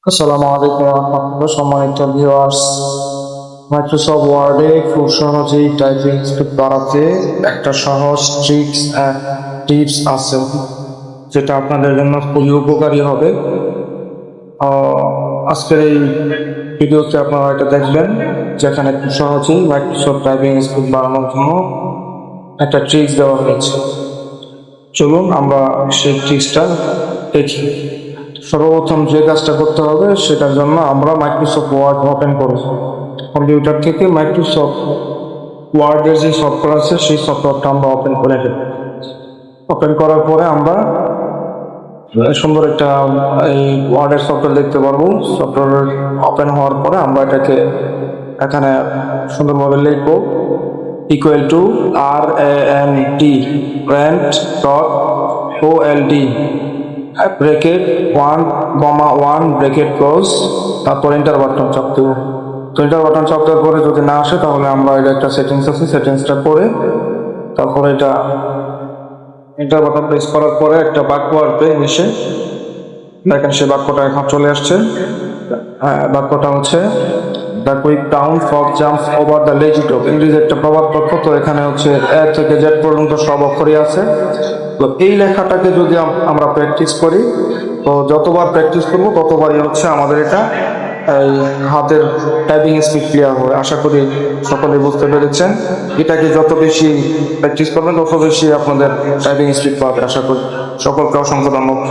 আসসালামু আলাইকুম রহমতুল্লাহ। সম্মানিত ভিউয়ার্স, মাইক্রোসফট ওয়ার্ডে খুব সহজেই টাইপিং স্পিড বাড়াতে একটা সহজ ট্রিক্স অ্যান্ড টিপস আছে, যেটা আপনাদের জন্য খুবই উপকারী হবে। আজকের এই ভিডিওতে আপনারা এটা দেখবেন, যেখানে খুব সহজেই মাইক্রোসফট টাইপিং স্পিড বাড়ানোর জন্য একটা ট্রিক্স দেওয়া হয়েছে। চলুন আমরা সেই ট্রিক্সটা দেখি। সর্বপ্রথম যে কাজটা করতে হবে, সেটার জন্য আমরা মাইক্রোসফট ওয়ার্ড ওপেন করব। কম্পিউটার থেকে মাইক্রোসফট ওয়ার্ডের যে সফটওয়্যার আছে, সেই সফটওয়্যারটা আমরা ওপেন করে দেব। ওপেন করার পরে আমরা সুন্দর একটা এই ওয়ার্ডের সফটওয়্যার দেখতে পারবো। সফটওয়্যার ওপেন হওয়ার পরে আমরা এটাকে এখানে সুন্দরভাবে লিখবো, equal to rand bracket 1, bracket close, তারপর এন্টার বাটন চাপ দেব। তো এন্টার বাটন চাপ দেওয়ার পরে যদি না আসে, তাহলে আমরা এটা একটা সেটিংস আছে, সেটিংসটা করে তারপরে এটা এন্টার বাটন প্রেস করার পরে একটা বাক্য আসবে এসে, দেখেন সে বাক্যটা এখন চলে আসছে। বাক্যটা হচ্ছে the quick down frog jumps over the lazy dog. ইংরেজি একটা প্রবাদ বাক্য, তো এখানে হচ্ছে এ থেকে জেড পর্যন্ত সব অক্ষরই আছে। তো এই লেখাটাকে যদি আমরা প্র্যাকটিস করি, তো যতবার প্র্যাকটিস করবো ততবারই হচ্ছে আমাদের এটা এই হাতের টাইপিং স্পিড ক্লিয়ার হবে। আশা করি সকলে বুঝতে পেরেছেন। এটাকে যত বেশি প্র্যাকটিস করবেন তত বেশি আপনাদের টাইপিং স্পিড পাবে। আশা করি সকলকে অসংখ্য ধন্যবাদ।